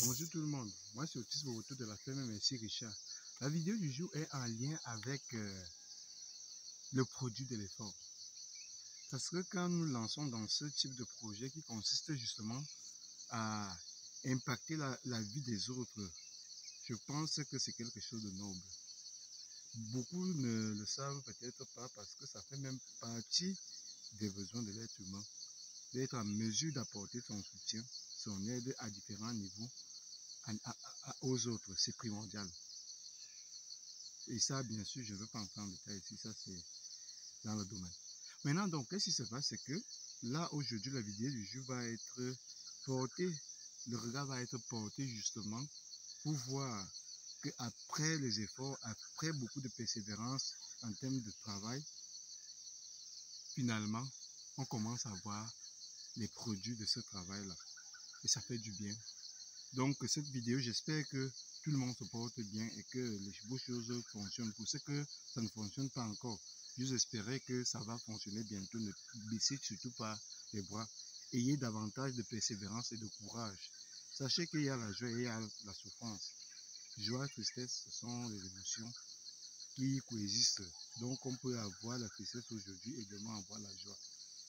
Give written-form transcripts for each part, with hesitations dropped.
Bonjour tout le monde, moi c'est Otis Boboto de la ferme Merci Richard. La vidéo du jour est en lien avec le produit de l'effort. Parce que quand nous lançons dans ce type de projet qui consiste justement à impacter la vie des autres, je pense que c'est quelque chose de noble. Beaucoup ne le savent peut-être pas parce que ça fait même partie des besoins de l'être humain. D'être en mesure d'apporter son soutien, son aide à différents niveaux aux autres, c'est primordial. Et ça, bien sûr, je ne veux pas entrer en détail ici, ça c'est dans le domaine. Maintenant, donc, qu'est-ce qui se passe, c'est que là, aujourd'hui, la vidéo du jour va être portée, le regard va être porté justement pour voir qu'après les efforts, après beaucoup de persévérance en termes de travail, finalement, on commence à voir les produits de ce travail-là. Et ça fait du bien. Donc, cette vidéo, j'espère que tout le monde se porte bien et que les beaux choses fonctionnent. Pour ceux que ça ne fonctionne pas encore, j'espère que ça va fonctionner bientôt. Ne baissez surtout pas les bras. Ayez davantage de persévérance et de courage. Sachez qu'il y a la joie et il y a la souffrance. Joie, tristesse, ce sont les émotions qui coexistent. Donc, on peut avoir la tristesse aujourd'hui et demain avoir la joie.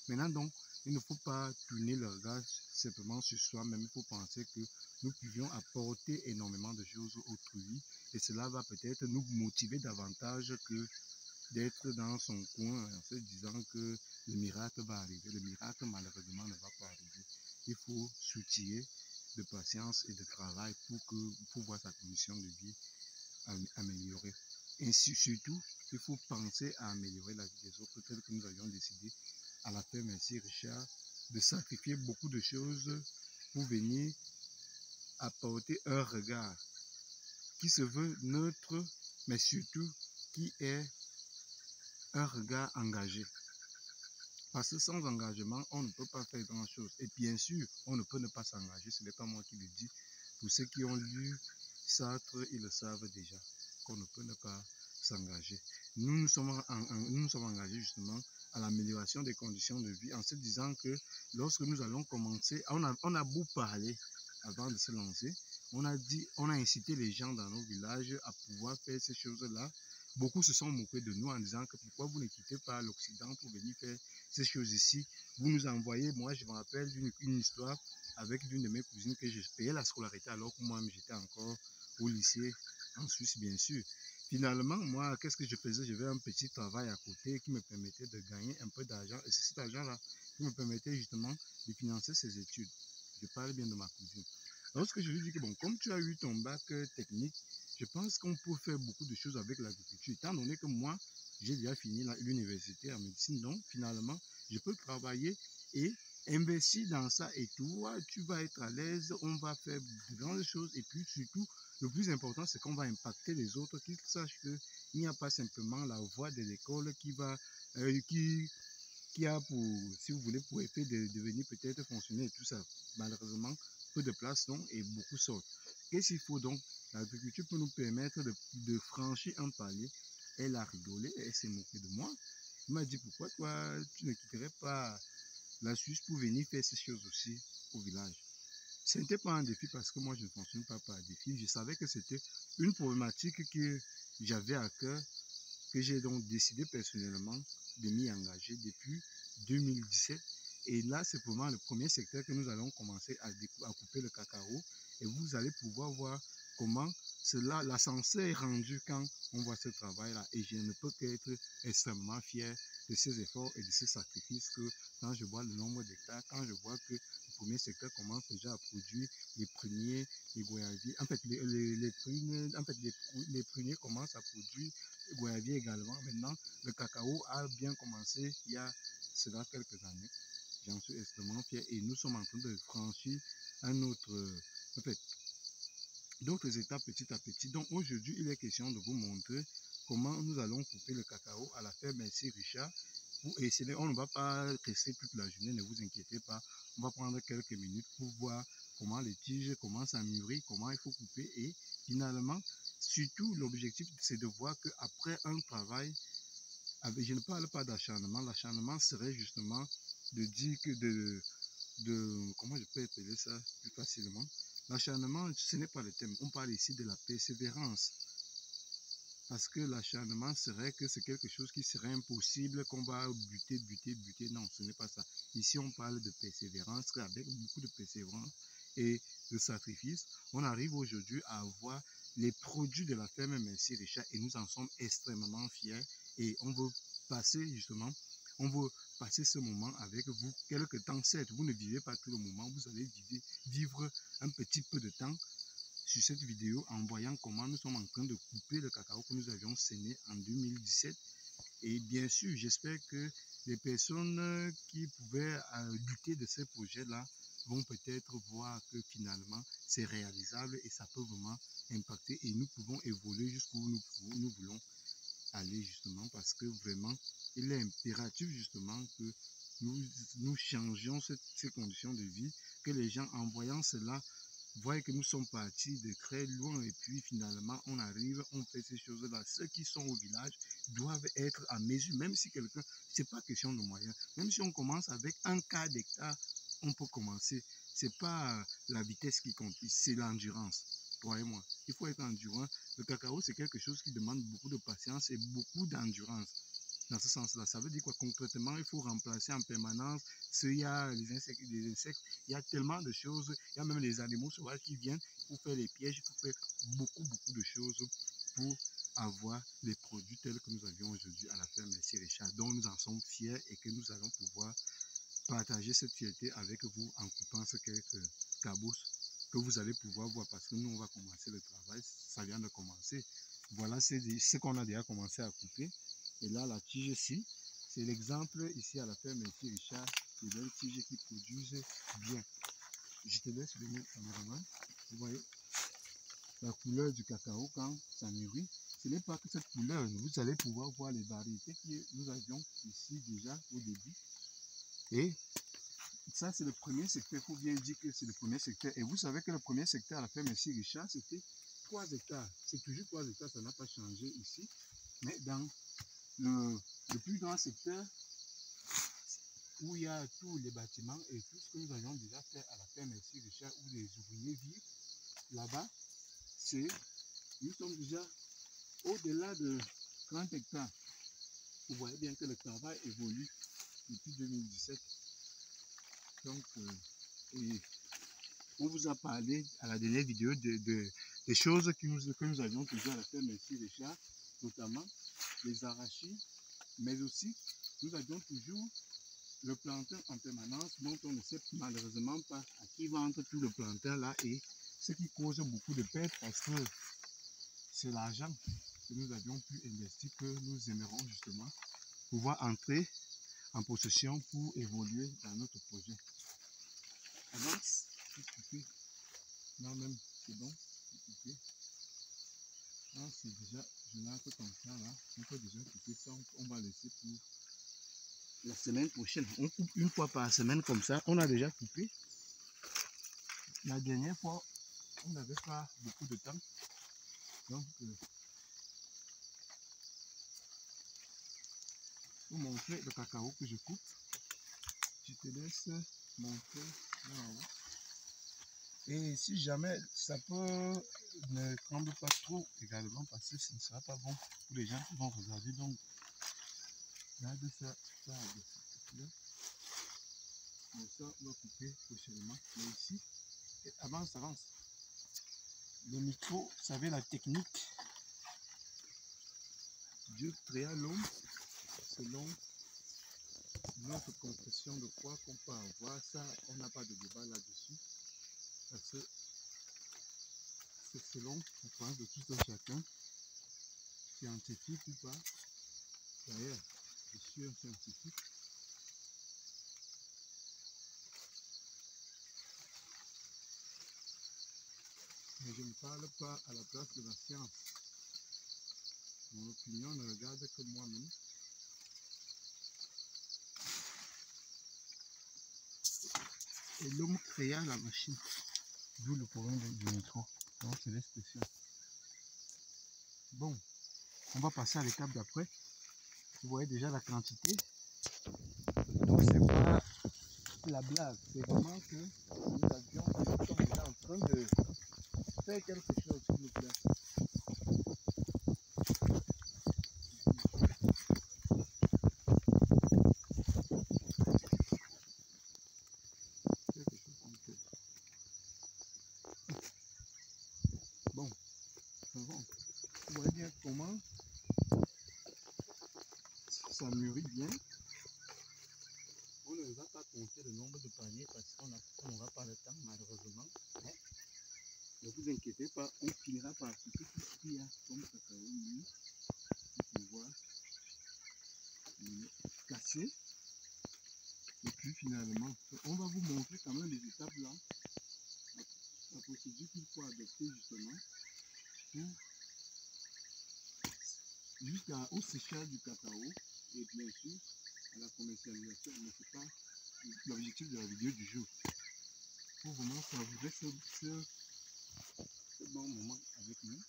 Maintenant, donc, il ne faut pas tourner le regard simplement sur soi-même. Il faut penser que nous pouvions apporter énormément de choses autrui et cela va peut-être nous motiver davantage que d'être dans son coin en se disant que le miracle va arriver. Le miracle, malheureusement, ne va pas arriver. Il faut s'outiller de patience et de travail pour voir sa condition de vie améliorer. Ainsi, surtout, il faut penser à améliorer la vie des autres, tel que nous avions décidé à la ferme Merci Richard de sacrifier beaucoup de choses pour venir apporter un regard qui se veut neutre, mais surtout qui est un regard engagé. Parce que sans engagement, on ne peut pas faire grand-chose. Et bien sûr, on ne peut ne pas s'engager. Ce n'est pas moi qui le dis. Pour ceux qui ont lu Sartre, ils le savent déjà, qu'on ne peut ne pas s'engager. Nous sommes engagés justement à l'amélioration des conditions de vie en se disant que lorsque nous allons commencer, on a beau parler avant de se lancer, on a incité les gens dans nos villages à pouvoir faire ces choses-là. Beaucoup se sont moqués de nous en disant que pourquoi vous ne quittez pas l'Occident pour venir faire ces choses ici. Vous nous envoyez, moi je me rappelle d'une histoire avec l'une de mes cousines que je payais la scolarité alors que moi j'étais encore au lycée en Suisse bien sûr. Finalement, moi, qu'est-ce que je faisais? J'avais un petit travail à côté qui me permettait de gagner un peu d'argent et c'est cet argent-là qui me permettait justement de financer ses études. Je parle bien de ma cousine. Lorsque je lui dis que bon, comme tu as eu ton bac technique, je pense qu'on peut faire beaucoup de choses avec l'agriculture, étant donné que moi, j'ai déjà fini l'université en médecine, donc finalement, je peux travailler et investir dans ça et toi, tu vas être à l'aise, on va faire de grandes choses et puis surtout, le plus important, c'est qu'on va impacter les autres, qu'ils sachent qu'il n'y a pas simplement la voie de l'école qui a pour, si vous voulez, pour effet de devenir peut-être fonctionnaire et tout ça. Malheureusement, peu de place non et beaucoup sortent. Qu'est-ce qu'il faut donc? L'agriculture peut nous permettre de franchir un palier. Elle a rigolé, elle s'est moquée de moi. Elle m'a dit pourquoi toi tu ne quitterais pas la Suisse pour venir faire ces choses aussi au village. Ce n'était pas un défi parce que moi je ne fonctionne pas par défi. Je savais que c'était une problématique que j'avais à cœur, que j'ai donc décidé personnellement de m'y engager depuis 2017. Et là, c'est vraiment le premier secteur que nous allons commencer à couper le cacao. Et vous allez pouvoir voir comment cela, l'ascenseur est rendu quand on voit ce travail-là. Et je ne peux qu'être extrêmement fier de ces efforts et de ces sacrifices que quand je vois le nombre d'hectares, quand je vois que le premier secteur commence déjà à produire les pruniers, les goyaviers, en fait, les pruniers commencent à produire goyavier également. Maintenant, le cacao a bien commencé il y a cela quelques années. J'en suis extrêmement fier et nous sommes en train de franchir un autre, en fait, d'autres étapes petit à petit. Donc aujourd'hui, il est question de vous montrer comment nous allons couper le cacao à la ferme Merci Richard. Et on ne va pas rester toute la journée, ne vous inquiétez pas. On va prendre quelques minutes pour voir comment les tiges commencent à mûrir, comment il faut couper. Et finalement, surtout, l'objectif, c'est de voir qu'après un travail, je ne parle pas d'acharnement. L'acharnement serait justement de dire que comment je peux appeler ça plus facilement? L'acharnement, ce n'est pas le thème. On parle ici de la persévérance. Parce que l'acharnement serait que c'est quelque chose qui serait impossible, qu'on va buter. Non, ce n'est pas ça. Ici, on parle de persévérance. Avec beaucoup de persévérance et de sacrifice, on arrive aujourd'hui à avoir les produits de la ferme Merci Richard et nous en sommes extrêmement fiers. Et on veut passer justement, ce moment avec vous quelque temps. Certes, vous ne vivez pas tout le moment, vous allez vivre un petit peu de temps sur cette vidéo en voyant comment nous sommes en train de couper le cacao que nous avions semé en 2017. Et bien sûr, j'espère que les personnes qui pouvaient douter de ces projets-là vont peut-être voir que finalement, c'est réalisable et ça peut vraiment impacter et nous pouvons évoluer jusqu'où nous voulons aller justement parce que vraiment, il est impératif justement que nous changions ces conditions de vie, que les gens en voyant cela voyez que nous sommes partis de très loin et puis finalement on arrive, on fait ces choses-là. Ceux qui sont au village doivent être à mesure, même si quelqu'un, c'est pas question de moyens, même si on commence avec un quart d'hectare, on peut commencer. C'est pas la vitesse qui compte, c'est l'endurance. Croyez-moi, il faut être endurant. Le cacao, c'est quelque chose qui demande beaucoup de patience et beaucoup d'endurance. Dans ce sens-là, ça veut dire quoi concrètement? Il faut remplacer en permanence. S'il y a les insectes, il y a tellement de choses. Il y a même les animaux sauvages qui viennent pour faire les pièges, pour faire beaucoup de choses pour avoir les produits tels que nous avions aujourd'hui à la ferme Merci Richard, dont nous en sommes fiers et que nous allons pouvoir partager cette fierté avec vous en coupant ces quelques cabousses que vous allez pouvoir voir parce que nous, on va commencer le travail. Ça vient de commencer. Voilà ce qu'on a déjà commencé à couper. Et là, la tige-ci, c'est l'exemple ici à la ferme Merci Richard, de belles tiges qui produisent bien. Je te laisse venir, cameraman. Vous voyez la couleur du cacao quand ça mûrit. Ce n'est pas que cette couleur, vous allez pouvoir voir les variétés que nous avions ici déjà au début. Et ça, c'est le premier secteur. Il faut bien dire que c'est le premier secteur. Et vous savez que le premier secteur à la ferme Merci Richard, c'était 3 hectares. C'est toujours 3 hectares, ça n'a pas changé ici. Mais dans le plus grand secteur où il y a tous les bâtiments et tout ce que nous avions déjà fait à la ferme Merci Richard, où les ouvriers vivent, là-bas, nous sommes déjà au-delà de 30 hectares. Vous voyez bien que le travail évolue depuis 2017. Donc, et on vous a parlé à la dernière vidéo des choses que nous avions toujours à la ferme Merci Richard, notamment les arachides, mais aussi nous avions toujours le plantain en permanence dont on ne sait malheureusement pas à qui vendre tout le plantain là et ce qui cause beaucoup de pertes parce que c'est l'argent que nous avions pu investir que nous aimerions justement pouvoir entrer en possession pour évoluer dans notre projet. Avance, coupé. Là même, c'est bon, coupé. Là, c'est déjà, je l'ai un peu comme ça là. On peut déjà couper ça, on va laisser pour la semaine prochaine. On coupe une fois par semaine comme ça. On a déjà coupé. La dernière fois, on n'avait pas beaucoup de temps. Donc, pour montrer le cacao que je coupe, je te laisse montrer là-haut. Et si jamais ça peut ne tremble pas trop également parce que ce ne sera pas bon pour les gens qui vont regarder. Donc, regarde ça, ça là. Mais ça, on va couper prochainement. Mais ici, avance, avance. Le micro, vous savez la technique. Dieu créa l'homme selon notre confession de foi qu'on peut avoir. Ça, on n'a pas de débat là-dessus. Parce que c'est selon la croyance de tout un chacun, scientifique ou pas. D'ailleurs, je suis un scientifique. Mais je ne parle pas à la place de la science. Mon opinion ne regarde que moi-même. Et l'homme créa la machine. D'où le problème du micro. Donc c'est l'expression. Bon, on va passer à l'étape d'après. Vous voyez déjà la quantité. Donc c'est pas la blague, c'est vraiment que nous sommes déjà en train de faire quelque chose, s'il vous plaît. Bon, vous voyez bien comment ça mûrit bien. On ne va pas compter le nombre de paniers parce qu'on n'aura pas le temps malheureusement. Mais ne vous inquiétez pas, on finira par appliquer tout ce qu'il y a comme cacao mûr pour pouvoir le casser. Et puis finalement, on va vous montrer quand même les étapes là, la procédure qu'il faut adopter justement pour jusqu'au séchage du cacao et bien sûr à la commercialisation. Mais c'est pas l'objectif de la vidéo du jour. Pour vraiment savourer ce bon moment avec nous.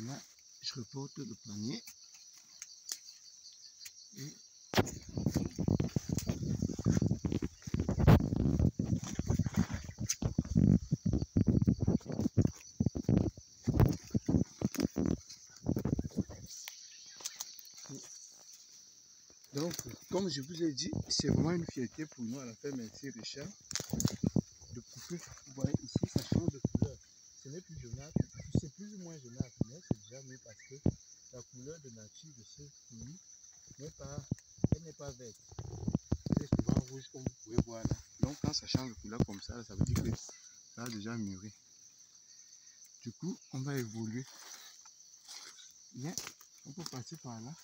Là, je reporte le panier et donc, comme je vous ai dit, c'est vraiment une fierté pour nous à la ferme MC Richard de couper. Vous voyez ici, ça change de couleur. Ce n'est plus jaunâtre, c'est plus ou moins jaunâtre, mais c'est déjà mieux parce que la couleur de nature de ce fruit n'est pas verte. C'est souvent rouge comme vous pouvez voir là. Donc quand ça change de couleur comme ça veut dire que ça a déjà mûri. Du coup, on va évoluer. Bien, on peut passer par là.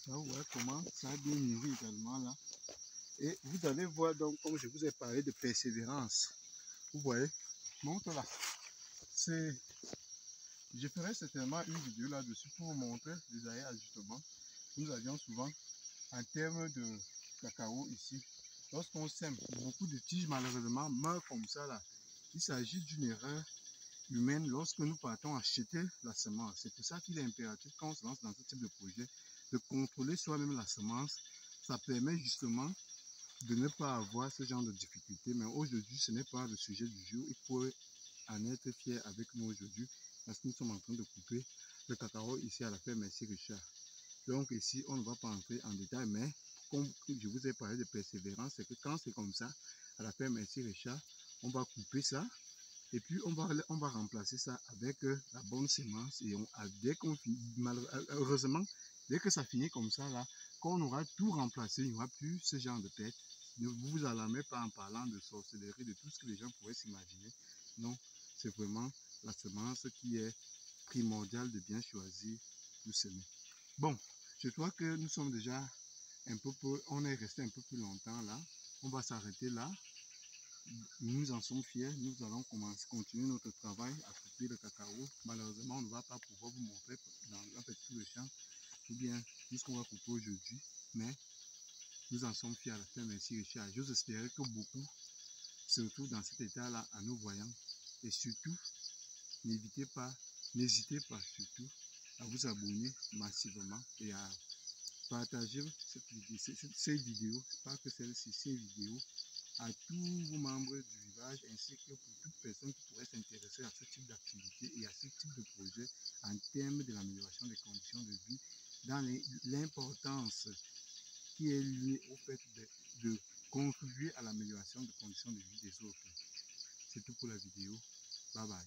Là, vous voyez comment ça a bien mûri également là. Et vous allez voir donc, comme je vous ai parlé de persévérance. Vous voyez, montre là. Je ferai certainement une vidéo là-dessus pour vous montrer les arrêts ajustements que nous avions souvent en termes de cacao ici. Lorsqu'on sème, beaucoup de tiges malheureusement meurent comme ça là. Il s'agit d'une erreur humaine lorsque nous partons acheter la semence. C'est pour ça qu'il est impératif quand on se lance dans ce type de projet de contrôler soi-même la semence. Ça permet justement de ne pas avoir ce genre de difficultés. Mais aujourd'hui, ce n'est pas le sujet du jour. Il faut en être fier avec nous aujourd'hui parce que nous sommes en train de couper le cacao ici à la ferme MC Richard. Donc ici, on ne va pas entrer en détail, mais comme je vous ai parlé de persévérance, c'est que quand c'est comme ça, à la ferme MC Richard, on va couper ça et puis on va remplacer ça avec la bonne semence et dès qu'on finit, heureusement, dès que ça finit comme ça là, quand on aura tout remplacé, il n'y aura plus ce genre de tête. Ne vous alarmez pas en parlant de sorcellerie, de tout ce que les gens pourraient s'imaginer. Non, c'est vraiment la semence qui est primordiale de bien choisir pour semer. Bon, je crois que nous sommes déjà on est resté un peu plus longtemps là. On va s'arrêter là. Nous en sommes fiers. Nous allons continuer notre travail à couper le cacao. Malheureusement, on ne va pas pouvoir vous montrer dans tout le champ ou bien tout ce qu'on va couper aujourd'hui. Mais nous en sommes fiers à la fin. Merci Richard. J'ose espérer que beaucoup se retrouvent dans cet état-là en nous voyant. Et surtout, n'hésitez pas surtout à vous abonner massivement et à partager ces vidéos, pas que celle-ci, ces vidéos, à tous vos membres du village ainsi que pour toute personne qui pourrait s'intéresser à ce type d'activité et à ce type de projet en termes de l'amélioration des conditions de vie, dans l'importance qui est liée au fait de contribuer à l'amélioration des conditions de vie des autres. C'est tout pour la vidéo. Bye bye.